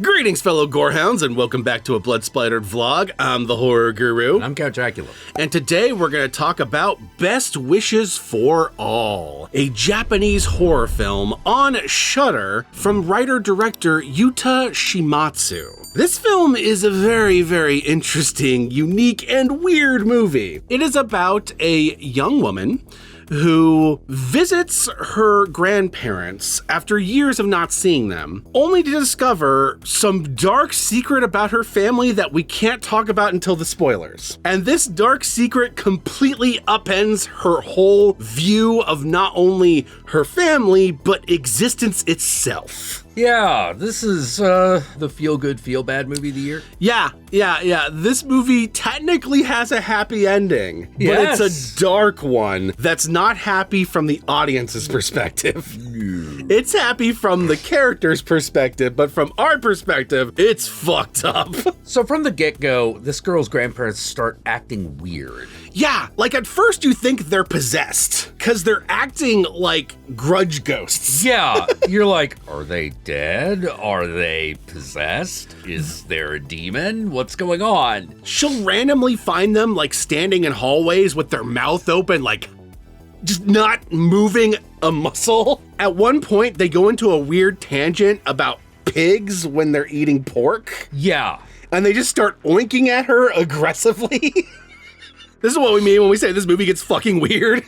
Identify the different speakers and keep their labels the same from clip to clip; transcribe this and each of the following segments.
Speaker 1: Greetings, fellow gorehounds, and welcome back to a Blood Splattered vlog. I'm the Horror Guru.
Speaker 2: And I'm Count Jackula.
Speaker 1: And today we're going to talk about Best Wishes for All, a Japanese horror film on Shudder from writer-director Yûta Shimotsu. This film is a very, very interesting, unique, and weird movie. It is about a young woman who visits her grandparents after years of not seeing them, only to discover some dark secret about her family that we can't talk about until the spoilers. And this dark secret completely upends her whole view of not only her family, but existence itself.
Speaker 2: Yeah, this is the feel-good, feel-bad movie of the year.
Speaker 1: Yeah. This movie technically has a happy ending, but
Speaker 2: Yes.
Speaker 1: it's a dark one that's not happy from the audience's perspective. It's happy from the character's perspective, but from our perspective, it's fucked up.
Speaker 2: So from the get-go, this girl's grandparents start acting weird.
Speaker 1: Yeah, like at first you think they're possessed, because they're acting like grudge ghosts.
Speaker 2: Yeah, you're like, are they dead? Are they possessed? Is there a demon? What's going on?
Speaker 1: She'll randomly find them like standing in hallways with their mouth open, like just not moving a muscle. At one point, they go into a weird tangent about pigs when they're eating pork.
Speaker 2: Yeah.
Speaker 1: And they just start oinking at her aggressively. This is what we mean when we say this movie gets fucking weird.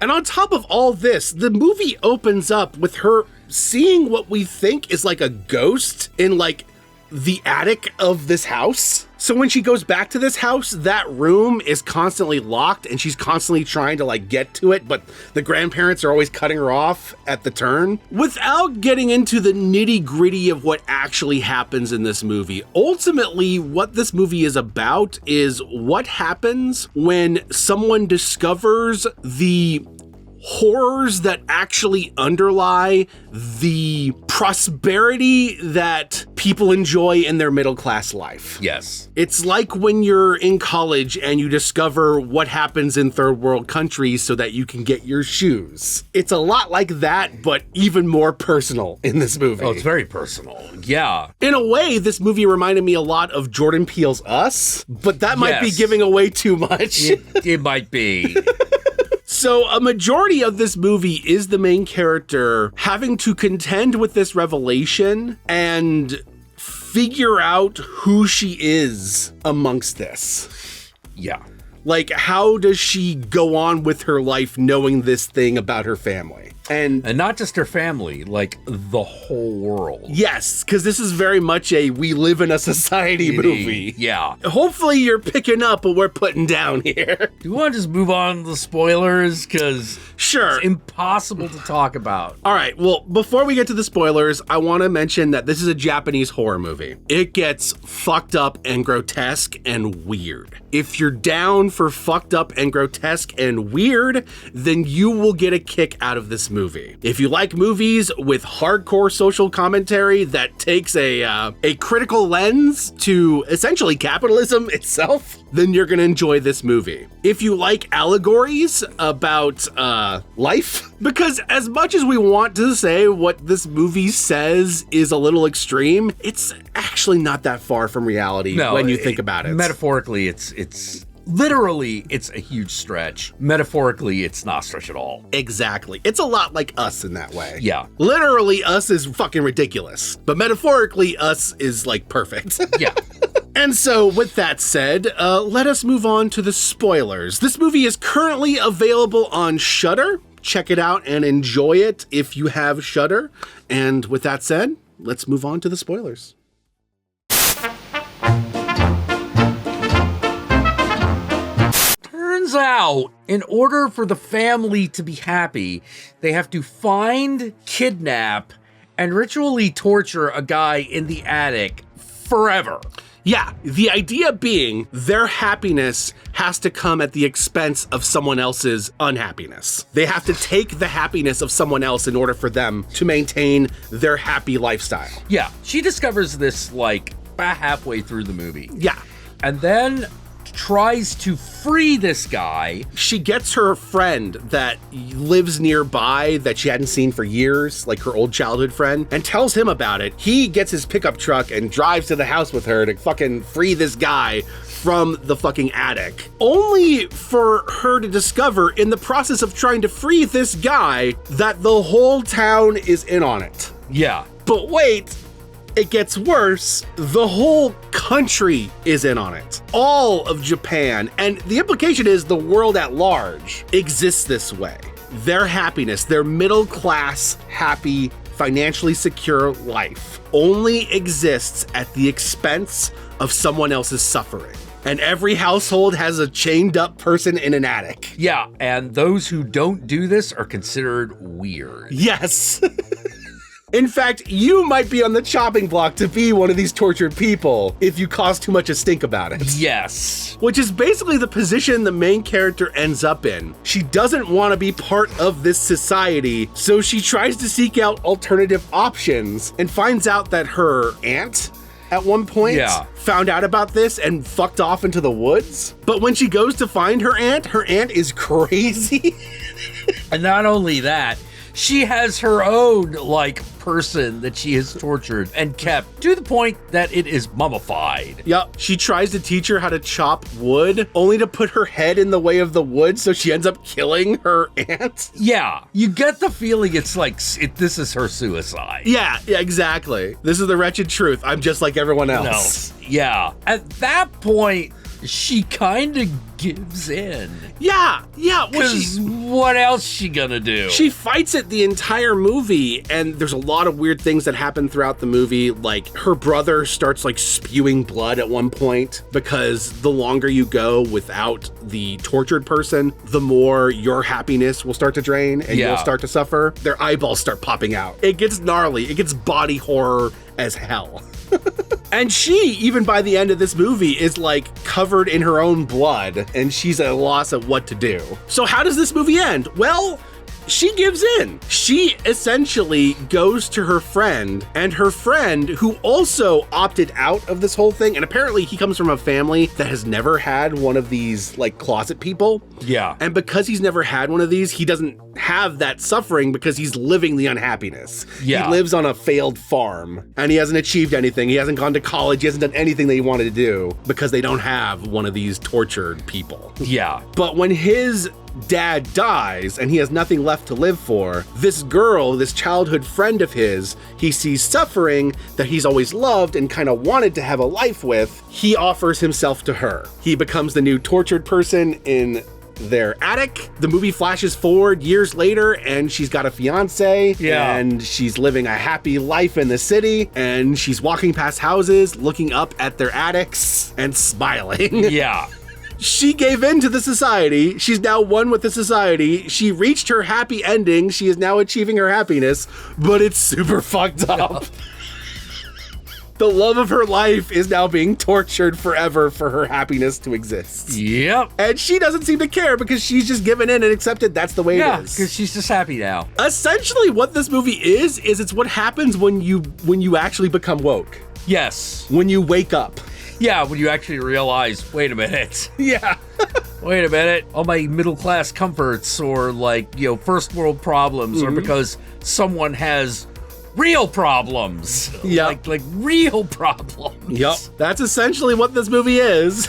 Speaker 1: And on top of all this, the movie opens up with her seeing what we think is like a ghost in like the attic of this house. So when she goes back to this house, that room is constantly locked and she's constantly trying to like get to it, but the grandparents are always cutting her off at the turn. Without getting into the nitty-gritty of what actually happens in this movie, ultimately what this movie is about is what happens when someone discovers the horrors that actually underlie the prosperity that people enjoy in their middle-class life.
Speaker 2: Yes.
Speaker 1: It's like when you're in college and you discover what happens in third world countries so that you can get your shoes. It's a lot like that, but even more personal in this movie.
Speaker 2: Oh, it's very personal. Yeah.
Speaker 1: In a way, this movie reminded me a lot of Jordan Peele's Us, but that might be
Speaker 2: Yes.
Speaker 1: giving away too much.
Speaker 2: It might be.
Speaker 1: So a majority of this movie is the main character having to contend with this revelation and figure out who she is amongst this.
Speaker 2: Yeah.
Speaker 1: Like, how does she go on with her life knowing this thing about her family? And
Speaker 2: not just her family, like the whole world.
Speaker 1: yes, because this is very much a we live in a society movie.
Speaker 2: Yeah.
Speaker 1: Hopefully you're picking up what we're putting down here.
Speaker 2: Do you want to just move on to the spoilers? Because
Speaker 1: Sure.
Speaker 2: it's impossible to talk about.
Speaker 1: All right, well, before we get to the spoilers, I want to mention that this is a Japanese horror movie. It gets fucked up and grotesque and weird. If you're down for fucked up and grotesque and weird, then you will get a kick out of this movie. If you like movies with hardcore social commentary that takes a critical lens to essentially capitalism itself, then you're gonna enjoy this movie. If you like allegories about life, because as much as we want to say what this movie says is a little extreme, it's actually not that far from reality when you think about it.
Speaker 2: Metaphorically, it's literally, it's a huge stretch. Metaphorically, it's not a stretch at all.
Speaker 1: Exactly. It's a lot like Us in that way.
Speaker 2: Yeah.
Speaker 1: Literally, Us is fucking ridiculous, but metaphorically, Us is like perfect.
Speaker 2: Yeah.
Speaker 1: And so, with that said, let us move on to the spoilers. This movie is currently available on Shudder. Check it out and enjoy it if you have Shudder. And with that said, let's move on to the spoilers.
Speaker 2: Turns out, in order for the family to be happy, they have to find, kidnap, and ritually torture a guy in the attic forever.
Speaker 1: Yeah, the idea being their happiness has to come at the expense of someone else's unhappiness. They have to take the happiness of someone else in order for them to maintain their happy lifestyle.
Speaker 2: Yeah, she discovers this like about halfway through the movie.
Speaker 1: Yeah.
Speaker 2: And then tries to free this guy.
Speaker 1: She gets her friend that lives nearby that she hadn't seen for years, like her old childhood friend, and tells him about it. He gets his pickup truck and drives to the house with her to fucking free this guy from the fucking attic, only for her to discover in the process of trying to free this guy that the whole town is in on it.
Speaker 2: Yeah.
Speaker 1: But wait, it gets worse. The whole country is in on it. All of Japan, and the implication is the world at large, exists this way. Their happiness, their middle class, happy, financially secure life only exists at the expense of someone else's suffering. And every household has a chained up person in an attic.
Speaker 2: Yeah, and those who don't do this are considered weird.
Speaker 1: Yes. In fact, you might be on the chopping block to be one of these tortured people if you cause too much a stink about it.
Speaker 2: Yes.
Speaker 1: Which is basically the position the main character ends up in. She doesn't want to be part of this society, so she tries to seek out alternative options and finds out that her aunt at one point found out about this and fucked off into the woods. But when she goes to find her aunt is crazy.
Speaker 2: And not only that, she has her own, person that she has tortured and kept to the point that it is mummified.
Speaker 1: Yup. She tries to teach her how to chop wood, only to put her head in the way of the wood, so she ends up killing her aunt.
Speaker 2: Yeah. You get the feeling it's this is her suicide.
Speaker 1: Yeah, exactly. This is the wretched truth. I'm just like everyone else.
Speaker 2: Yeah. At that point, she kind of gives in.
Speaker 1: Yeah.
Speaker 2: Because what else she gonna do?
Speaker 1: She fights it the entire movie, and there's a lot of weird things that happen throughout the movie. Like, her brother starts, spewing blood at one point, because the longer you go without the tortured person, the more your happiness will start to drain, and you'll start to suffer. Their eyeballs start popping out. It gets gnarly. It gets body horror as hell. And she, even by the end of this movie, is covered in her own blood, and she's at a loss of what to do. So how does this movie end? Well, she gives in. She essentially goes to her friend, and her friend, who also opted out of this whole thing, and apparently he comes from a family that has never had one of these closet people.
Speaker 2: Yeah.
Speaker 1: And because he's never had one of these, he doesn't have that suffering because he's living the unhappiness.
Speaker 2: Yeah.
Speaker 1: He lives on a failed farm, and he hasn't achieved anything. He hasn't gone to college. He hasn't done anything that he wanted to do because they don't have one of these tortured people.
Speaker 2: Yeah.
Speaker 1: But when his dad dies and he has nothing left to live for, this girl, this childhood friend of his, he sees suffering that he's always loved and kind of wanted to have a life with. He offers himself to her. He becomes the new tortured person in their attic. The movie flashes forward years later, and she's got a fiance, and she's living a happy life in the city, and she's walking past houses, looking up at their attics and smiling.
Speaker 2: Yeah.
Speaker 1: She gave in to the society. She's now one with the society. She reached her happy ending. She is now achieving her happiness, but it's super fucked up. The love of her life is now being tortured forever for her happiness to exist.
Speaker 2: Yep.
Speaker 1: And she doesn't seem to care because she's just given in and accepted that's the way it is.
Speaker 2: Because she's just happy now.
Speaker 1: Essentially, what this movie is it's what happens when you actually become woke.
Speaker 2: Yes.
Speaker 1: When you wake up.
Speaker 2: Yeah, when you actually realize, wait a minute.
Speaker 1: Yeah.
Speaker 2: Wait a minute. All my middle class comforts or first world problems are because someone has real problems.
Speaker 1: Yeah.
Speaker 2: Like real problems.
Speaker 1: Yep. That's essentially what this movie is.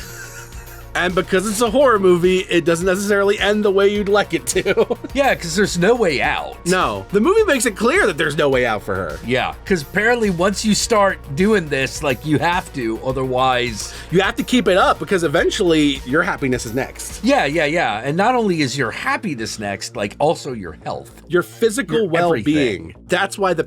Speaker 1: And because it's a horror movie, it doesn't necessarily end the way you'd like it to.
Speaker 2: Yeah, because there's no way out.
Speaker 1: No. The movie makes it clear that there's no way out for her.
Speaker 2: Yeah, because apparently once you start doing this, you have to, otherwise...
Speaker 1: You have to keep it up because eventually your happiness is next.
Speaker 2: Yeah. And not only is your happiness next, also your health.
Speaker 1: Your physical
Speaker 2: your
Speaker 1: well-being.
Speaker 2: everything.
Speaker 1: That's why the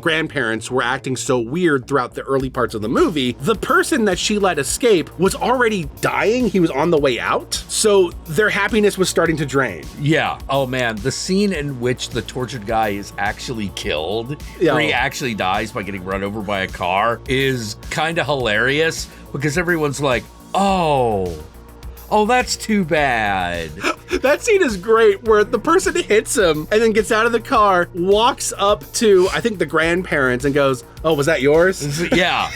Speaker 1: grandparents were acting so weird throughout the early parts of the movie. The person that she let escape was already dying. He was on the way out. So their happiness was starting to drain.
Speaker 2: Yeah. Oh man, the scene in which the tortured guy is actually killed, where he actually dies by getting run over by a car, is kind of hilarious because everyone's like, oh, Oh, that's too bad.
Speaker 1: That scene is great where the person hits him and then gets out of the car, walks up to, I think, the grandparents and goes, oh, was that yours?
Speaker 2: Yeah.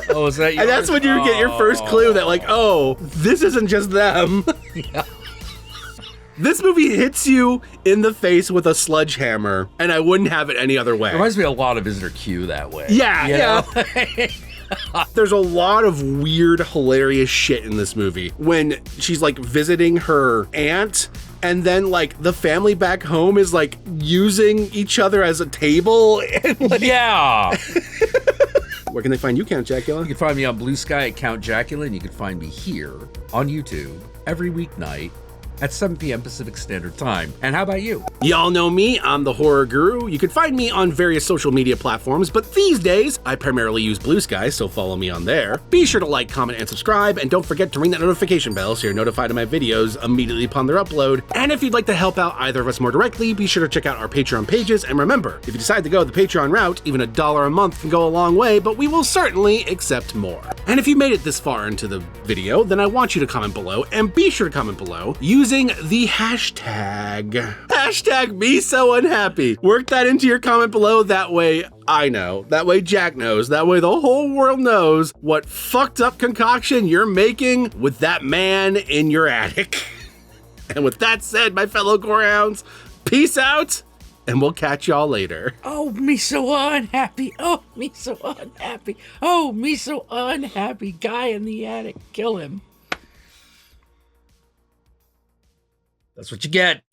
Speaker 2: Oh, is that yours?
Speaker 1: And that's when you get your first clue that, like, oh, this isn't just them.
Speaker 2: Yeah.
Speaker 1: This movie hits you in the face with a sledgehammer, and I wouldn't have it any other way.
Speaker 2: It reminds me a lot of Visitor Q that way.
Speaker 1: Yeah. There's a lot of weird, hilarious shit in this movie. When she's like visiting her aunt, and then like the family back home is like using each other as a table. And, like,
Speaker 2: yeah.
Speaker 1: Where can they find you, Count Jackula?
Speaker 2: You can find me on Blue Sky at Count Jackula, and you can find me here on YouTube every weeknight at 7 p.m. Pacific Standard Time. And how about you?
Speaker 1: Y'all know me, I'm the Horror Guru. You can find me on various social media platforms, but these days, I primarily use Blue Sky, so follow me on there. Be sure to like, comment, and subscribe, and don't forget to ring that notification bell so you're notified of my videos immediately upon their upload. And if you'd like to help out either of us more directly, be sure to check out our Patreon pages, and remember, if you decide to go the Patreon route, even $1 a month can go a long way, but we will certainly accept more. And if you made it this far into the video, then I want you to comment below, and be sure to comment below using the hashtag me so unhappy. Work that into your comment below. That way I know. That way Jack knows. That way the whole world knows what fucked up concoction you're making with that man in your attic. And with that said, my fellow Gorehounds, peace out, and we'll catch y'all later.
Speaker 2: Oh, me so unhappy. Oh, me so unhappy. Oh, me so unhappy. Guy in the attic. Kill him. That's what you get.